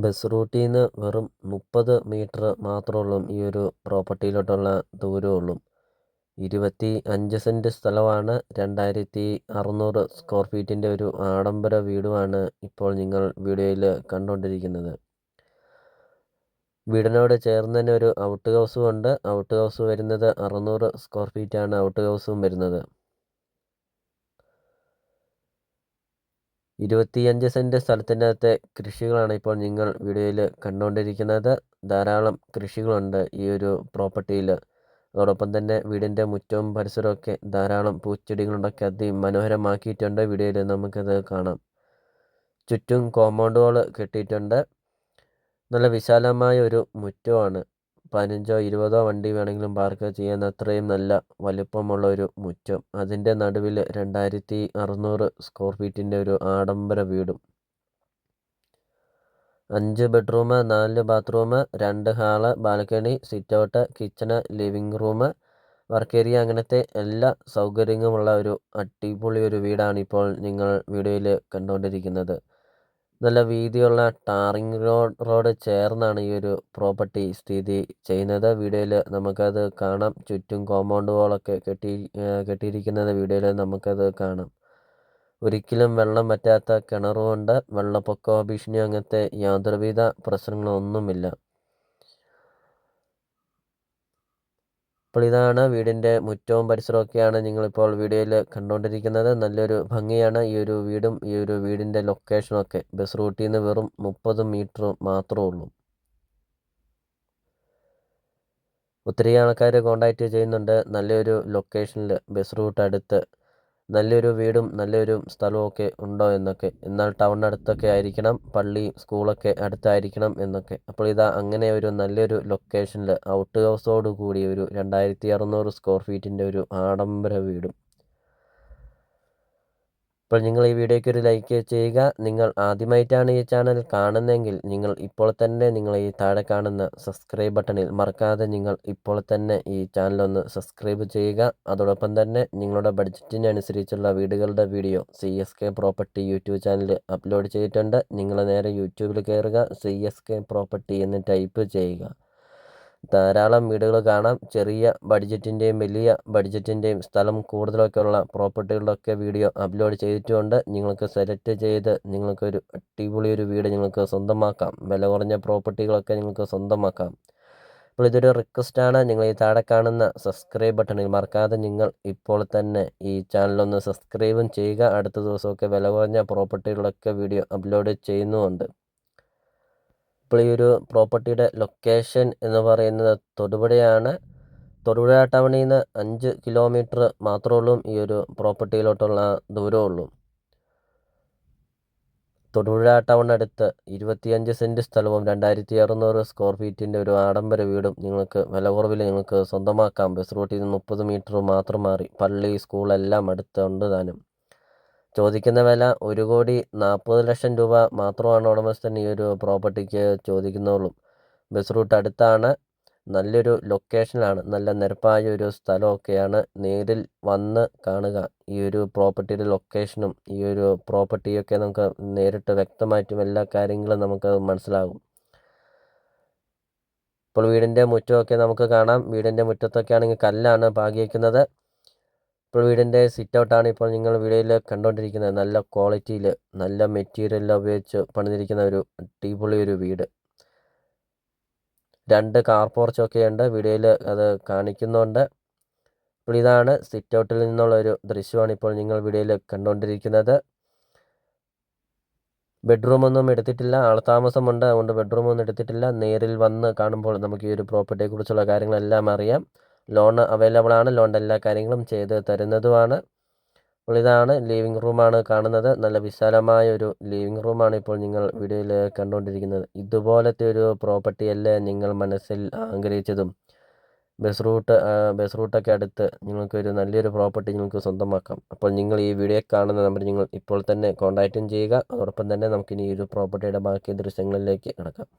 Bus റൂട്ടിൽ നിന്ന് വെറും 30 മീറ്റർ മാത്രമുള്ളൂ ഈ ഒരു പ്രോപ്പർട്ടിയിലോട്ടുള്ള ദൂരമുള്ളൂ. 25 സെൻറ്റ് സ്ഥലമാണ്. 2600 സ്ക്വയർ ഫീറ്റിൻ്റെ ഒരു ആഡംബര വീടുമാണ് ഇപ്പോൾ നിങ്ങൾ വീഡിയോയിൽ കണ്ടുകൊണ്ടിരിക്കുന്നത്. വീടിനോട് ചേർന്ന് തന്നെ ഒരു ഔട്ട് ഹൗസും ഉണ്ട്. ഔട്ട് ഹൗസ് വരുന്നത് 600 സ്ക്വയർ ഫീറ്റാണ് ഔട്ട് ഹൗസും വരുന്നത്. 25 സെൻറ്റ് സ്ഥലത്തിനകത്തെ കൃഷികളാണ് ഇപ്പോൾ നിങ്ങൾ വീഡിയോയിൽ കണ്ടുകൊണ്ടിരിക്കുന്നത്. ധാരാളം കൃഷികളുണ്ട് ഈ ഒരു പ്രോപ്പർട്ടിയിൽ. അതോടൊപ്പം തന്നെ വീടിൻ്റെ മുറ്റവും പരിസരമൊക്കെ ധാരാളം പൂച്ചെടികളുണ്ടൊക്കെ അതിമനോഹരമാക്കിയിട്ടുണ്ട്. വീഡിയോയിൽ നമുക്കത് കാണാം. ചുറ്റും കോമ്പൗണ്ട് വാൾ കെട്ടിയിട്ടുണ്ട്. നല്ല വിശാലമായ ഒരു മുറ്റമാണ്. 15 20 വണ്ടി വേണമെങ്കിലും പാർക്ക് ചെയ്യാൻ അത്രയും നല്ല വലിപ്പമുള്ള ഒരു മുറ്റം. അതിൻ്റെ നടുവിൽ 2600 സ്ക്വയർ ഫീറ്റിൻ്റെ ഒരു ആഡംബര വീടും. 5 bedroom, 4 bathroom, 2 hall, balcony, sit out, kitchen, living room, work area, അങ്ങനത്തെ എല്ലാ സൗകര്യങ്ങളുമുള്ള ഒരു അടിപൊളി ഒരു വീടാണ് ഇപ്പോൾ നിങ്ങൾ വീഡിയോയിൽ കണ്ടുകൊണ്ടിരിക്കുന്നത്. നല്ല വീതിയുള്ള ടാറിങ് റോഡ് ചേർന്നാണ് ഈ ഒരു പ്രോപ്പർട്ടി സ്ഥിതി ചെയ്യുന്നത്. വീഡിയോയിൽ നമുക്കത് കാണാം. ചുറ്റും കോമ്പൗണ്ട് വാളൊക്കെ കെട്ടിയിരിക്കുന്നത് വീഡിയോയിൽ നമുക്കത് കാണാം. ഒരിക്കലും വെള്ളം വറ്റാത്ത കിണറുമുണ്ട്. വെള്ളപ്പൊക്ക ഭീഷണി അങ്ങനത്തെ യാതൊരുവിധ പ്രശ്നങ്ങളൊന്നുമില്ല. അപ്പോൾ ഇതാണ് വീടിൻ്റെ മുറ്റവും പരിസരമൊക്കെയാണ് നിങ്ങളിപ്പോൾ വീഡിയോയിൽ കണ്ടുകൊണ്ടിരിക്കുന്നത്. നല്ലൊരു ഭംഗിയാണ് ഈ ഒരു വീടും ഈ ഒരു വീടിൻ്റെ ലൊക്കേഷനൊക്കെ. ബസ് റൂട്ടിൽ നിന്ന് വെറും 30 മീറ്റർ മാത്രമേ ഉള്ളൂ. ഒത്തിരി ആൾക്കാർ കോണ്ടാക്റ്റ് ചെയ്യുന്നുണ്ട്. നല്ലൊരു ലൊക്കേഷനിൽ ബസ് റൂട്ട് അടുത്ത് നല്ലൊരു വീടും നല്ലൊരു സ്ഥലമൊക്കെ ഉണ്ടോ എന്നൊക്കെ. എന്നാൽ ടൗണിനടുത്തൊക്കെ ആയിരിക്കണം, പള്ളി സ്കൂളൊക്കെ അടുത്തായിരിക്കണം എന്നൊക്കെ. അപ്പോൾ ഇതാ അങ്ങനെ ഒരു നല്ലൊരു ലൊക്കേഷനിൽ ഔട്ട് ഹൗസോട് കൂടി ഒരു 2600 സ്ക്വയർ ഫീറ്റിൻ്റെ ഒരു ആഡംബര വീടും. അപ്പോൾ നിങ്ങൾ ഈ വീഡിയോയ്ക്ക് ഒരു ലൈക്ക് ചെയ്യുക. നിങ്ങൾ ആദ്യമായിട്ടാണ് ഈ ചാനൽ കാണുന്നതെങ്കിൽ നിങ്ങൾ ഇപ്പോൾ തന്നെ നിങ്ങൾ ഈ താഴെ കാണുന്ന സബ്സ്ക്രൈബ് ബട്ടണിൽ മറക്കാതെ നിങ്ങൾ ഇപ്പോൾ തന്നെ ഈ ചാനലൊന്ന് സബ്സ്ക്രൈബ് ചെയ്യുക. അതോടൊപ്പം തന്നെ നിങ്ങളുടെ ബഡ്ജറ്റിനനുസരിച്ചുള്ള വീടുകളുടെ video CSK property YouTube channel upload ചെയ്തിട്ടുണ്ട്. നിങ്ങൾ നേരെ യൂട്യൂബിൽ കയറുക, CSK പ്രോപ്പർട്ടി എന്ന് ടൈപ്പ് ചെയ്യുക. ധാരാളം വീടുകൾ കാണാം. ചെറിയ ബഡ്ജറ്റിൻ്റെയും വലിയ ബഡ്ജറ്റിൻ്റെയും സ്ഥലം കൂടുതലൊക്കെ ഉള്ള പ്രോപ്പർട്ടികളുടെയൊക്കെ വീഡിയോ അപ്ലോഡ് ചെയ്തിട്ടുമുണ്ട്. നിങ്ങൾക്ക് സെലക്ട് ചെയ്ത് നിങ്ങൾക്കൊരു അടിപൊളി ഒരു വീട് നിങ്ങൾക്ക് സ്വന്തമാക്കാം. വില കുറഞ്ഞ പ്രോപ്പർട്ടികളൊക്കെ നിങ്ങൾക്ക് സ്വന്തമാക്കാം. അപ്പോൾ ഇതൊരു റിക്വസ്റ്റാണ്. നിങ്ങൾ ഈ താഴെ കാണുന്ന സബ്സ്ക്രൈബ് ബട്ടണിൽ മറക്കാതെ നിങ്ങൾ ഇപ്പോൾ തന്നെ ഈ ചാനലൊന്ന് സബ്സ്ക്രൈബും ചെയ്യുക. അടുത്ത ദിവസമൊക്കെ വില കുറഞ്ഞ പ്രോപ്പർട്ടികളൊക്കെ വീഡിയോ അപ്ലോഡ് ചെയ്യുന്നുമുണ്ട്. ഇപ്പോൾ ഈ ഒരു പ്രോപ്പർട്ടിയുടെ ലൊക്കേഷൻ എന്ന് പറയുന്നത് തൊടുപുഴയാണ്. തൊടുപുഴ ടൗണിൽ നിന്ന് 5 കിലോമീറ്റർ മാത്രമേ ഉള്ളൂ ഈ ഒരു പ്രോപ്പർട്ടിയിലോട്ടുള്ള ദൂരമുള്ളൂ. തൊടുപുഴ ടൗണിനടുത്ത് 25 സെൻറ്റ് സ്ഥലവും 2600 സ്ക്വയർ ഫീറ്റിൻ്റെ ഒരു ആഡംബര വീടും നിങ്ങൾക്ക് വില കുറവിൽ നിങ്ങൾക്ക് സ്വന്തമാക്കാം. ബസ് റൂട്ടിൽ നിന്ന് 30 മീറ്റർ മാത്രം മാറി പള്ളി സ്കൂളെല്ലാം അടുത്തുണ്ട് താനും. ചോദിക്കുന്ന വില 1,40,00,000 രൂപ മാത്രമാണ് ഉടമസ്ഥൻ ഈ ഒരു പ്രോപ്പർട്ടിക്ക് ചോദിക്കുന്നുള്ളൂ. ബസ് റൂട്ട് അടുത്താണ്. നല്ലൊരു ലൊക്കേഷനിലാണ്. നല്ല നിരപ്പായ ഒരു സ്ഥലമൊക്കെയാണ്. നേരിൽ വന്ന് കാണുക. ഈ ഒരു പ്രോപ്പർട്ടിയുടെ ലൊക്കേഷനും ഈ ഒരു പ്രോപ്പർട്ടിയൊക്കെ നമുക്ക് നേരിട്ട് വ്യക്തമായിട്ടും എല്ലാ കാര്യങ്ങളും നമുക്ക് മനസ്സിലാകും. ഇപ്പോൾ വീടിൻ്റെ മുറ്റമൊക്കെ നമുക്ക് കാണാം. വീടിൻ്റെ മുറ്റത്തൊക്കെ ആണെങ്കിൽ കല്ലാണ് പാകിയിരിക്കുന്നത്. ഇപ്പോൾ വീടിൻ്റെ സിറ്റ് ഔട്ടാണ് ഇപ്പോൾ നിങ്ങൾ വീഡിയോയിൽ കണ്ടുകൊണ്ടിരിക്കുന്നത്. നല്ല ക്വാളിറ്റിയിൽ നല്ല മെറ്റീരിയൽ ഉപയോഗിച്ച് പണിതിരിക്കുന്ന ഒരു അടിപൊളി ഒരു വീട്. 2 കാർ പോർച്ചൊക്കെ ഉണ്ട്. വീഡിയോയിൽ അത് കാണിക്കുന്നുണ്ട്. അപ്പോൾ ഇതാണ് സിറ്റ് ഔട്ടിൽ നിന്നുള്ള ഒരു ദൃശ്യമാണ് ഇപ്പോൾ നിങ്ങൾ വീഡിയോയിൽ കണ്ടുകൊണ്ടിരിക്കുന്നത്. ബെഡ്റൂമൊന്നും എടുത്തിട്ടില്ല. ആൾതാമസമുണ്ട്. അതുകൊണ്ട് ബെഡ്റൂമൊന്നും എടുത്തിട്ടില്ല. നേരിൽ വന്ന് കാണുമ്പോൾ നമുക്ക് ഈ ഒരു പ്രോപ്പർട്ടിയെക്കുറിച്ചുള്ള കാര്യങ്ങളെല്ലാം അറിയാം. ലോൺ അവൈലബിൾ ആണ്. ലോണിൻ്റെ എല്ലാ കാര്യങ്ങളും ചെയ്ത് തരുന്നതുമാണ്. അപ്പോൾ ഇതാണ് ലിവിങ് റൂമാണ് കാണുന്നത്. നല്ല വിശാലമായ ഒരു ലിവിങ് റൂമാണ് ഇപ്പോൾ നിങ്ങൾ വീഡിയോയിൽ കണ്ടുകൊണ്ടിരിക്കുന്നത്. ഇതുപോലത്തെ ഒരു പ്രോപ്പർട്ടിയല്ലേ നിങ്ങൾ മനസ്സിൽ ആഗ്രഹിച്ചതും. ബസ് റൂട്ടൊക്കെ അടുത്ത് നിങ്ങൾക്കൊരു നല്ലൊരു പ്രോപ്പർട്ടി നിങ്ങൾക്ക് സ്വന്തമാക്കാം. അപ്പോൾ നിങ്ങൾ ഈ വീഡിയോ കാണുന്ന നമ്പർ നിങ്ങൾ ഇപ്പോൾ തന്നെ കോൺടാക്റ്റും ചെയ്യുക. അതോടൊപ്പം തന്നെ നമുക്കിനി ഈ ഒരു പ്രോപ്പർട്ടിയുടെ ബാക്കി ദൃശ്യങ്ങളിലേക്ക് കിടക്കാം.